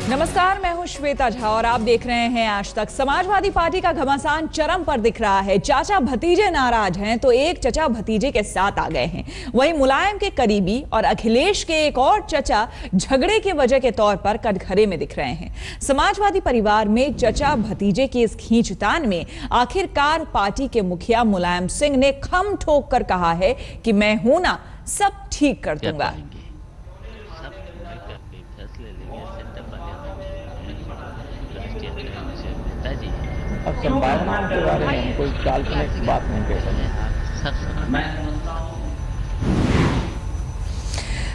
नमस्कार, मैं हूं श्वेता झा और आप देख रहे हैं आज तक। समाजवादी पार्टी का घमासान चरम पर दिख रहा है। चाचा भतीजे नाराज हैं तो एक चचा भतीजे के साथ आ गए हैं। वहीं मुलायम के करीबी और अखिलेश के एक और चचा झगड़े की वजह के तौर पर कटघरे में दिख रहे हैं। समाजवादी परिवार में चचा भतीजे की इस खींचतान में आखिरकार पार्टी के मुखिया मुलायम सिंह ने खम ठोक कर कहा है कि मैं हूं ना, सब ठीक कर दूंगा। संभावनाओं के बारे में कोई काल्पनिक बात नहीं कह सकते।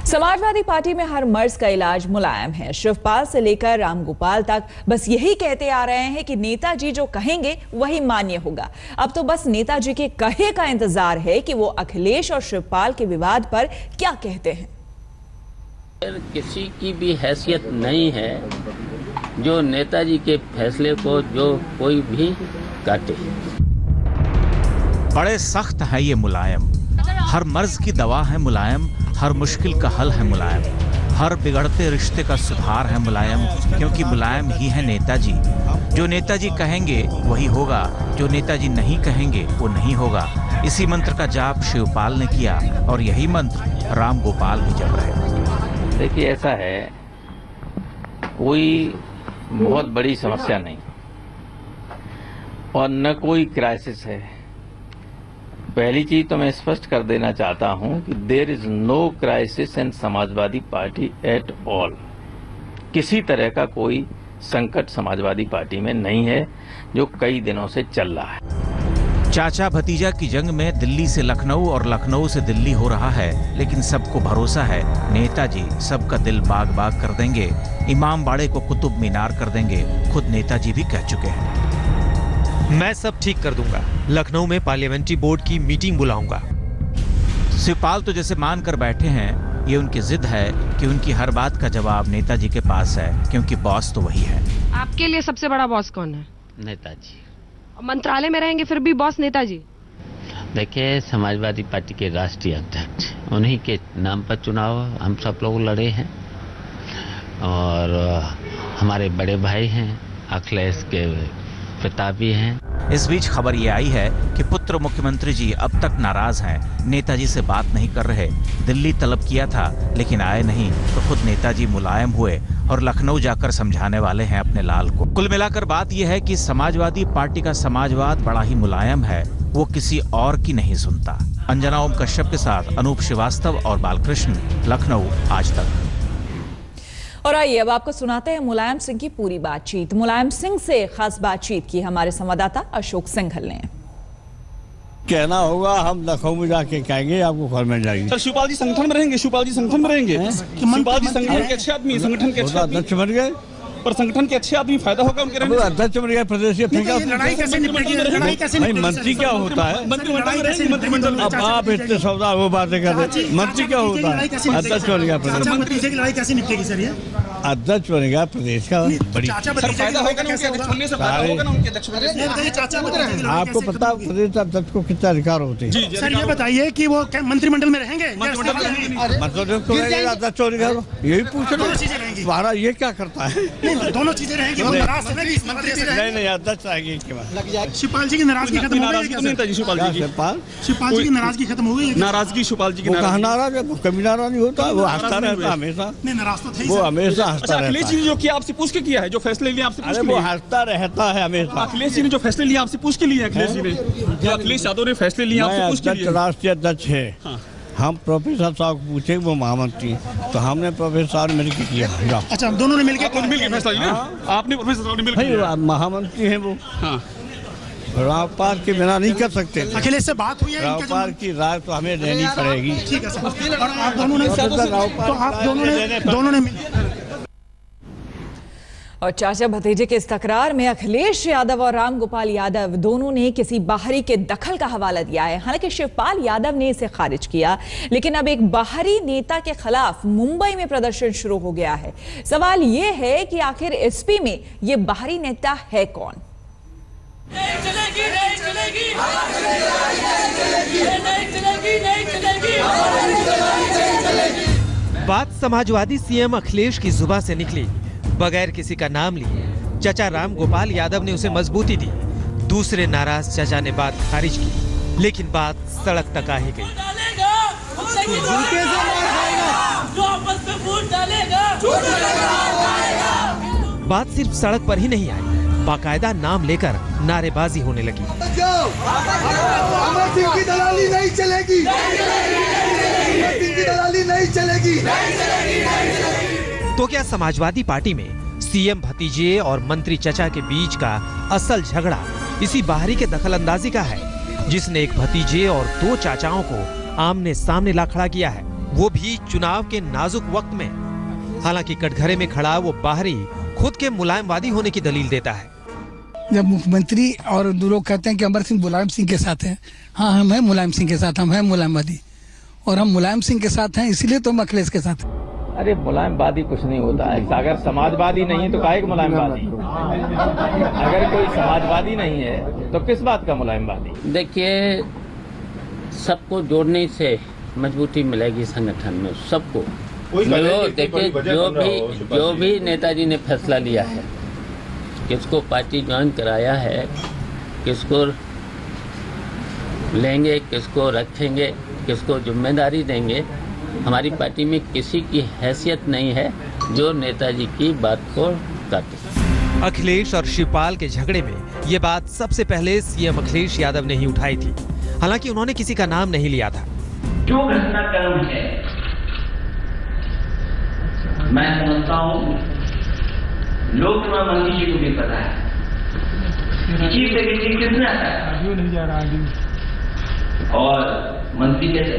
समाजवादी पार्टी में हर मर्ज का इलाज मुलायम है। शिवपाल से लेकर रामगोपाल तक बस यही कहते आ रहे हैं कि नेताजी जो कहेंगे वही मान्य होगा। अब तो बस नेताजी के कहे का इंतजार है कि वो अखिलेश और शिवपाल के विवाद पर क्या कहते हैं। किसी की भी हैसियत नहीं है जो नेताजी के फैसले को जो कोई भी काटे। बड़े सख्त है ये मुलायम, हर मर्ज की दवा है मुलायम, हर मुश्किल का हल है मुलायम, हर बिगड़ते रिश्ते का सुधार है मुलायम, क्योंकि मुलायम ही है नेताजी। जो नेताजी कहेंगे वही होगा, जो नेताजी नहीं कहेंगे वो नहीं होगा। इसी मंत्र का जाप शिवपाल ने किया और यही मंत्र रामगोपाल भी जप रहे। देखिए, ऐसा है, कोई बहुत बड़ी समस्या नहीं और न कोई क्राइसिस है। पहली चीज तो मैं स्पष्ट कर देना चाहता हूं कि there is no crisis in Samajwadi Party at all. किसी तरह का कोई संकट समाजवादी पार्टी में नहीं है जो कई दिनों से चल रहा है। चाचा भतीजा की जंग में दिल्ली से लखनऊ और लखनऊ से दिल्ली हो रहा है, लेकिन सबको भरोसा है नेताजी सबका दिल बाग बाग कर देंगे, इमाम बाड़े को कुतुब मीनार कर देंगे। खुद नेताजी भी कह चुके हैं, मैं सब ठीक कर दूंगा, लखनऊ में पार्लियामेंट्री बोर्ड की मीटिंग बुलाऊंगा। शिवपाल तो जैसे मान कर बैठे हैं, ये उनकी जिद है कि उनकी हर बात का जवाब नेताजी के पास है, क्योंकि बॉस तो वही है। आपके लिए सबसे बड़ा बॉस कौन है? नेताजी। मंत्रालय में रहेंगे फिर भी बॉस नेताजी? देखिए, समाजवादी पार्टी के राष्ट्रीय अध्यक्ष, उन्हीं के नाम पर चुनाव हम सब लोग लड़े हैं और हमारे बड़े भाई हैं, अखिलेश के पिता भी हैं। इस बीच खबर ये आई है कि पुत्र मुख्यमंत्री जी अब तक नाराज हैं, नेताजी से बात नहीं कर रहे। दिल्ली तलब किया था लेकिन आए नहीं, तो खुद नेताजी मुलायम हुए और लखनऊ जाकर समझाने वाले हैं अपने लाल को। कुल मिलाकर बात यह है कि समाजवादी पार्टी का समाजवाद बड़ा ही मुलायम है, वो किसी और की नहीं सुनता। अंजना ओम कश्यप के साथ अनूप श्रीवास्तव और बालकृष्ण, लखनऊ आज तक। और आइए अब आपको सुनाते हैं मुलायम सिंह की पूरी बातचीत। मुलायम सिंह से खास बातचीत की हमारे संवाददाता अशोक सिंघल ने। कहना होगा, हम लखनऊ में जाके कहेंगे, आपको घर में जाएंगे। सर, शिवपाल जी संगठन में रहेंगे, शिवपाल जी संगठन में रहेंगे। शिवपाल जी संगठन के अच्छे आदमी, संगठन के अच्छे अध्यक्ष बन गए, पर संगठन के अच्छे आदमी, फायदा होगा उनके रहने से। अध्यक्ष बन गए प्रदेश के, लड़ाई कैसे निपटेगी? मंत्री क्या होता है? मंत्रिमंडल। अब आप इतने सौदा वो बातें कर रहे, मंत्री क्या होता है? अध्यक्ष बन गया प्रदेश। लड़ाई कैसे निपटेगी सर? ये अध्यक्ष बन गया प्रदेश का, बड़ी फायदा होगा ना उनके अध्यक्ष बनने से, फायदा होगा ना उनके अध्यक्ष बनने से। आपको पता है प्रदेश अध्यक्ष को कितना अधिकार होते हैं? सर, ये बताइए कि वो मंत्रिमंडल में रहेंगे? अध्यक्ष बन गया, यही पूछ रहे तुम्हारा ये क्या करता है? दोनों चीजें रहेंगी। नहीं, अध्यक्ष आएंगे इसके बाद। शिवपाल जी की नाराजगी खत्म हो गई? शिवपाल जी की नाराजगी खत्म हो गई? नाराजगी शिवपाल जी की नाराज है, कभी नाराज नहीं होता, वो हंसता रहता है हमेशा। नाराज तो थे, वो हमेशा हंसता रहता है। अखिलेश जी ने जो किया आपसे पूछ के किया है, जो फैसले लिए आपसे पूछ के, वो हंसता रहता है हमेशा। अखिलेश जी ने जो फैसले लिए आपसे पूछ के लिए, अखिलेश जी ने जो अखिलेश यादव ने फैसले लिए आपसे पूछ के लिए। राष्ट्रीय अध्यक्ष है, हम प्रोफेसर साहब को पूछे, वो महामंत्री, तो हमने प्रोफेसर साहब मिलकर किया। अच्छा, दोनों ने मिलकर फैसला लिया? आपने प्रोफेसर साहब ने मिलकर? महामंत्री है वो, रावपाल के बिना नहीं कर सकते। अखिलेश से बात हुई है? रावपाल की राय तो हमें लेनी पड़ेगी। ठीक है सर। और आप दोनों ने और चाचा भतीजे के इस तकरार में अखिलेश यादव और रामगोपाल यादव दोनों ने किसी बाहरी के दखल का हवाला दिया है। हालांकि शिवपाल यादव ने इसे खारिज किया, लेकिन अब एक बाहरी नेता के खिलाफ मुंबई में प्रदर्शन शुरू हो गया है। सवाल यह है कि आखिर एसपी में यह बाहरी नेता है कौन? नहीं चलेगी, नहीं चलेगी, नहीं चलेगी, नहीं चलेगी। बात समाजवादी सीएम अखिलेश की जुबान से निकली। बगैर किसी का नाम लिए चचा राम गोपाल यादव ने उसे मजबूती दी। दूसरे नाराज चचा ने बात खारिज की, लेकिन बात सड़क तक आ ही गई। बात सिर्फ सड़क पर ही नहीं आई, बाकायदा नाम लेकर नारेबाजी होने लगी। अमर सिंह की दलाली नहीं चलेगी, अमर सिंह की दलाली नहीं चलेगी। तो क्या समाजवादी पार्टी में सीएम भतीजे और मंत्री चचा के बीच का असल झगड़ा इसी बाहरी के दखलंदाजी का है, जिसने एक भतीजे और दो चाचाओं को आमने सामने ला खड़ा किया है, वो भी चुनाव के नाजुक वक्त में। हालांकि कटघरे में खड़ा वो बाहरी खुद के मुलायमवादी होने की दलील देता है। जब मुख्यमंत्री और लोग कहते हैं कि अमर सिंह मुलायम सिंह के साथ हैं, हाँ हम हैं मुलायम सिंह के साथ, हम हैं मुलायमवादी, और हम मुलायम सिंह के साथ हैं इसलिए तो हम अखिलेश के साथ हैं। अरे मुलायमवादी कुछ नहीं होता है, अगर समाजवादी नहीं है तो काहे का मुलायमवादी? अगर कोई समाजवादी नहीं है तो किस बात का मुलायमवादी? देखिए, सबको जोड़ने से मजबूती मिलेगी संगठन में, सबको। देखिए, जो भी नेताजी ने फैसला लिया है, किसको पार्टी ज्वाइन कराया है, किसको लेंगे, किसको रखेंगे, किसको जिम्मेदारी देंगे, हमारी पार्टी में किसी की हैसियत नहीं है जो नेताजी की बात को काटे। अखिलेश और शिवपाल के झगड़े में ये बात सबसे पहले सीएम अखिलेश यादव ने ही उठाई थी। हालांकि उन्होंने किसी का नाम नहीं लिया था। जो घटनाक्रम है, मैं समझता हूँ लोक निर्माण मंत्री जी को भी पता है, चीफ सेक्रेटरी किसने आता है और मंत्री कैसे,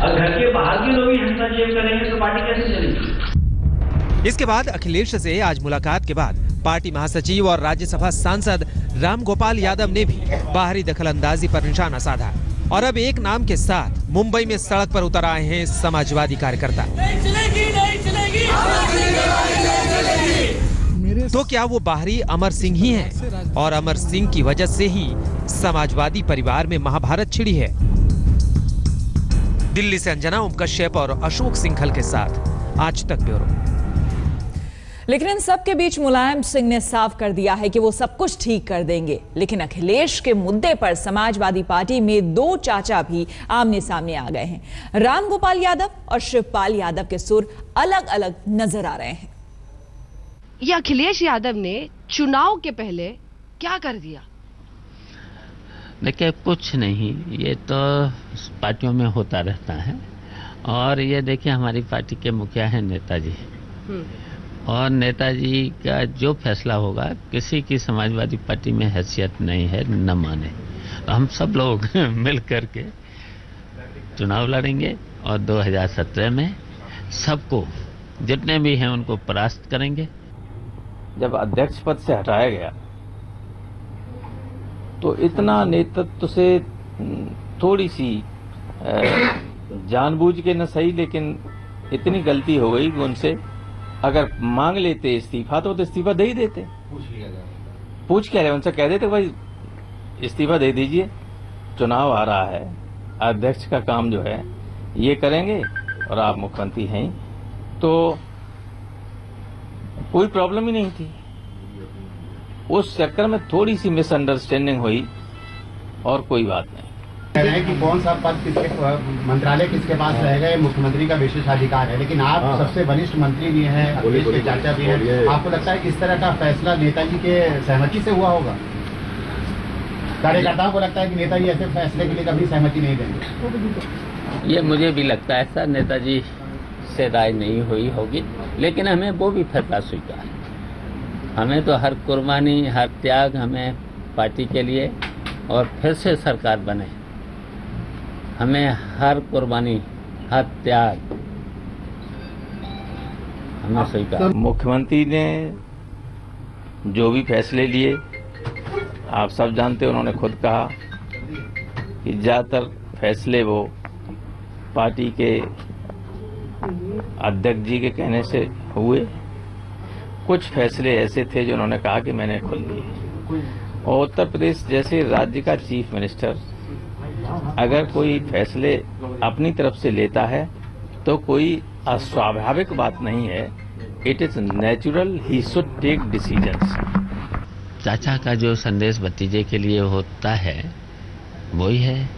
और घर के बाहर के लोग ही हस्तक्षेप करेंगे तो पार्टी कैसे चलेगी? इसके बाद अखिलेश से आज मुलाकात के बाद पार्टी महासचिव और राज्यसभा सांसद राम गोपाल यादव ने भी बाहरी दखलंदाजी पर निशाना साधा, और अब एक नाम के साथ मुंबई में सड़क पर उतर आए हैं समाजवादी कार्यकर्ता। तो क्या वो बाहरी अमर सिंह ही हैं, और अमर सिंह की वजह से ही समाजवादी परिवार में महाभारत छिड़ी है? दिल्ली से अंजना ओम कश्यप और अशोक सिंघल के साथ आज तक ब्यूरो। लेकिन इन सब के बीच मुलायम सिंह ने साफ कर दिया है कि वो सब कुछ ठीक कर देंगे। लेकिन अखिलेश के मुद्दे पर समाजवादी पार्टी में दो चाचा भी आमने सामने आ गए हैं। राम गोपाल यादव और शिवपाल यादव के सुर अलग अलग नजर आ रहे हैं। ये अखिलेश यादव ने चुनाव के पहले क्या कर दिया? देखिए, कुछ नहीं, ये तो पार्टियों में होता रहता है। और ये देखिए, हमारी पार्टी के मुखिया हैं नेताजी, और नेताजी का जो फैसला होगा, किसी की समाजवादी पार्टी में हैसियत नहीं है न माने। तो हम सब लोग मिल करके चुनाव लड़ेंगे और 2017 में सबको, जितने भी हैं उनको परास्त करेंगे। जब अध्यक्ष पद से हटाया गया तो इतना नेतृत्व से थोड़ी सी जानबूझ के न सही, लेकिन इतनी गलती हो गई कि उनसे अगर मांग लेते इस्तीफा तो इस्तीफा दे ही देते। पूछ क्या रहे, उनसे कह देते भाई इस्तीफा दे दीजिए, चुनाव आ रहा है, अध्यक्ष का काम जो है ये करेंगे और आप मुख्यमंत्री हैं, तो कोई प्रॉब्लम ही नहीं थी। उस चक्कर में थोड़ी सी मिसअंडरस्टैंडिंग हुई और कोई बात नहीं। कह रहे हैं कि कौन सा पद किसके, मंत्रालय किसके पास रहेगा, मुख्यमंत्री का विशेष अधिकार है, लेकिन आप सबसे वरिष्ठ मंत्री भी हैं, अखिलेश के चाचा भी हैं। आपको लगता है इस तरह का फैसला नेताजी के सहमति से हुआ होगा? कार्यकर्ताओं को लगता है कि नेताजी ऐसे फैसले के लिए कभी सहमति नहीं देंगे। ये मुझे भी लगता है सर, नेताजी से राय नहीं हुई होगी, लेकिन हमें वो भी फैसला स्वीकार है। हमें तो हर कुर्बानी, हर त्याग हमें पार्टी के लिए और फिर से सरकार बने, हमें हर कुर्बानी, हर त्याग हमें स्वीकार। मुख्यमंत्री ने जो भी फैसले लिए, आप सब जानते हैं, उन्होंने खुद कहा कि ज्यादातर फैसले वो पार्टी के अध्यक्ष जी के कहने से हुए। कुछ फैसले ऐसे थे जो उन्होंने कहा कि मैंने खुद लिए। और उत्तर प्रदेश जैसे राज्य का चीफ मिनिस्टर अगर कोई फैसले अपनी तरफ से लेता है तो कोई अस्वाभाविक बात नहीं है it is natural he should take decisions. चाचा का जो संदेश भतीजे के लिए होता है वही है।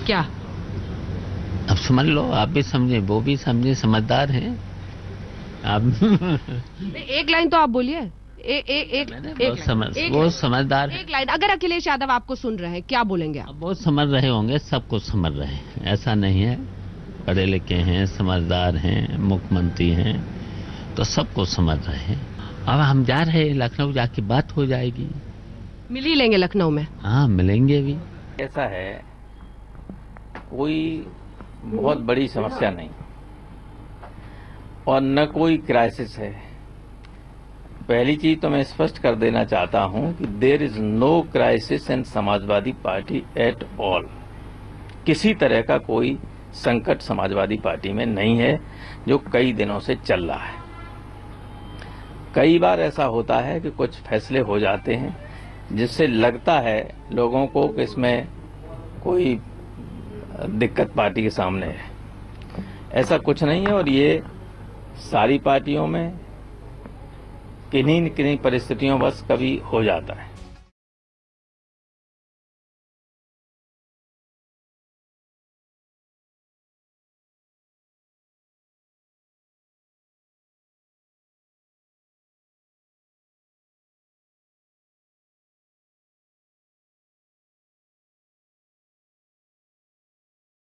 क्या? अब समझ लो, आप भी समझे, वो भी समझे, समझदार हैं आप। एक लाइन तो आप बोलिए। वो समझदार है। एक लाइन, अगर अखिलेश यादव आपको सुन रहे हैं क्या बोलेंगे आप? वो समझ रहे होंगे, सब कुछ समझ रहे हैं, ऐसा नहीं है। पढ़े लिखे हैं, समझदार हैं, मुख्यमंत्री हैं, तो सब कुछ समझ रहे हैं। अब हम जा रहे हैं लखनऊ, जाके बात हो जाएगी। मिल ही लेंगे लखनऊ में? हाँ, मिलेंगे भी। ऐसा है, कोई बहुत बड़ी समस्या नहीं और न कोई क्राइसिस है। पहली चीज तो मैं स्पष्ट कर देना चाहता हूं कि there is no crisis in Samajwadi Party at all. किसी तरह का कोई संकट समाजवादी पार्टी में नहीं है जो कई दिनों से चल रहा है। कई बार ऐसा होता है कि कुछ फैसले हो जाते हैं जिससे लगता है लोगों को कि इसमें कोई दिक्कत पार्टी के सामने है। ऐसा कुछ नहीं है और ये सारी पार्टियों में किन्हीं न किन्हीं परिस्थितियों बस कभी हो जाता है।